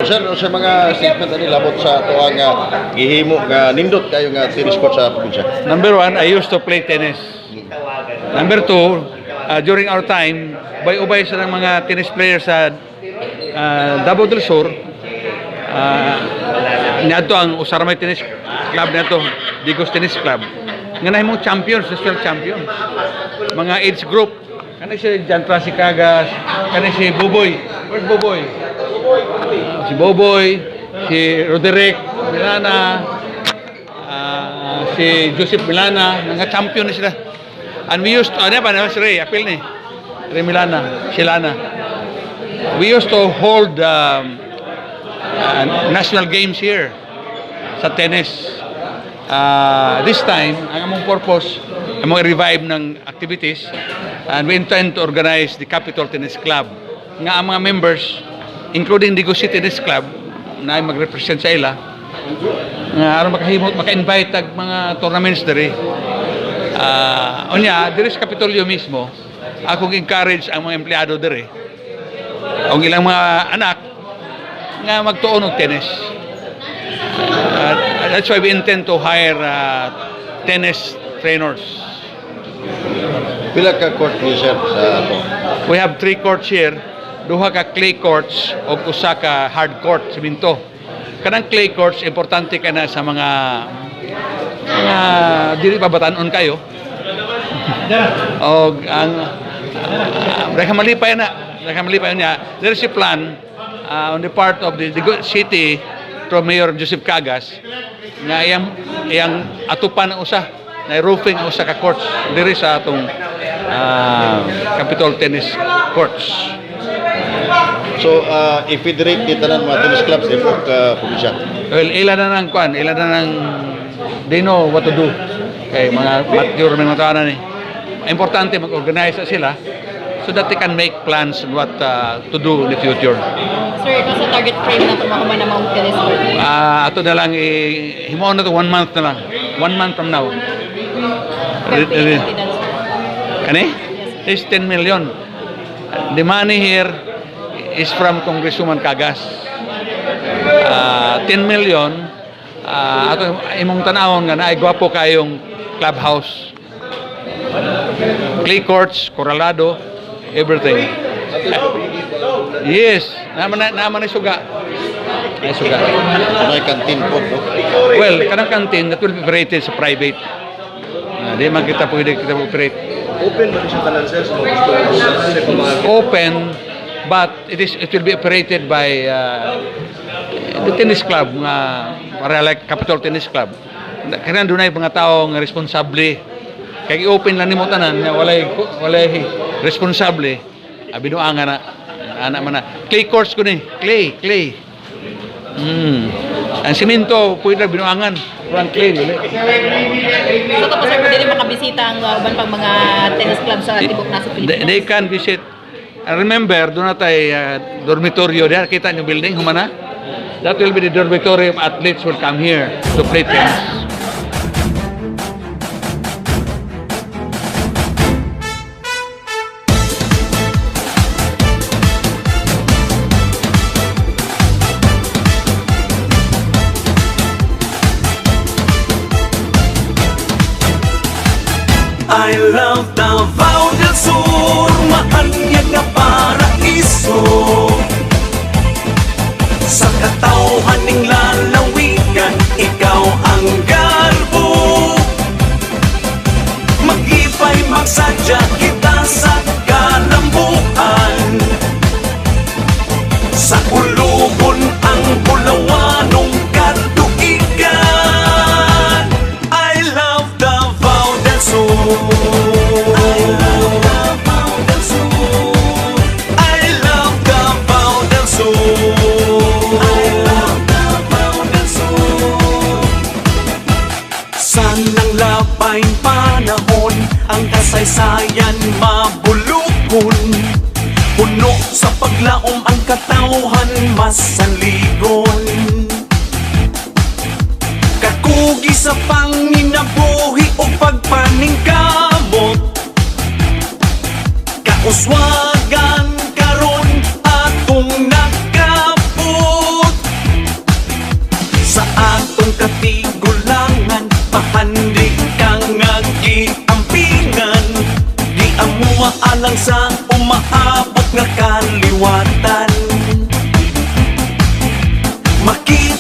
sir, sa mga statement ani labot sa tuang gihimo nga nindot kayo nga tennis court sa probinsya. Number one, I used to play tennis. Number two, during our time, ubay-ubay sa ng mga tennis players sa Davao del Sur, niadto ang Usaramay Tennis Club nato, Digos Tennis Club. Nga nahimong champions, national champion. Mga age group. Kani si Jan Trasi Cagas, kani si Boboy. Where's Boboy? Si Boboy, si Roderick Milana, si Joseph Milana, mga champion na sila. And we used to, ano ba, si Ray, apil ni. Ray Milana, Silana. We used to hold national games here sa tennis. This time, ang among purpose, among revive ng activities, and we intend to organize the Capital Tennis Club. Nga ang mga members, including Digos City Tennis Club, na ay mag-represent sa ila, nga aron makahimot, maka-invite tag mga tournaments diri. Unya, diri sa Kapitolyo mismo, akong encourage ang mga empleyado diri, ang ilang mga anak, nga magtuon og tennis. That's why we intend to hire tennis trainers. Pila ka court ni sir sa ato? We have 3 courts here, 2 ka clay courts o 1 ka hard court, siminto. Kanang clay courts, importante ka na sa mga dili pa batanon kayo. O ang nakamalipay niya, there is a plan on the part of the city to Mayor Joseph Cagas nga iyang atupan ang usa na roofing ang usa ka courts diri sa atong Capital Tennis Courts. So, i-federate ni tanan mga tennis clubs sa probinsya. Well, ilan na nang they know what to do. Kay mga mature mga tawanan ni. Importante mag-organize sila so that they can make plans on what to do in the future. Sir, ito sa target frame na pumakuman na mga tennis court? Ato na lang, himuon na to 1 month na lang. 1 month from now. Kani? Is 10 million. The money here is from Congresswoman Cagas. 10 million, ato imong tanawon nga na ay gwapo kayong clubhouse. Clay courts, Corralado, everything. Yes, naman na suga. Ay suga. May canteen po, no? Well, kanang canteen that will be operated sa private. Di man kita pwede kita operate. Open ba siya tanan sir? Open, but it will be operated by the tennis club nga para like Capital Tennis Club. Kaya dunay mga tao nga responsable. Kaya i-open lang nimo tanan nga walay responsable. Binuanga na ana man na. Clay courts ko ni. Clay. Ang simento pwede binuangan. Parang clay dili. So ito po sir, pwede rin makabisita ang uban pang mga tennis club sa tibok na sa Pilipinas? They can visit. Remember, doon na tayo dormitoryo there. Kita niyo building, humana? That will be the dormitory of athletes will come here to play tennis. I love Davao del Sur, maanyag na paraiso. Sa katawhan ning lalawigan, ikaw ang garbo. Mag-ipay magsadya kita sa kalambuan. Sa ulugon ang bulawanong katuigan. I love Davao del Sur. Panahon ang kasaysayan mabulukon, puno sa paglaom ang katawhan masanligon. Kakugi sa panginabuhi o pagpaningkamot, kauswagan karon atong nakaput. Keep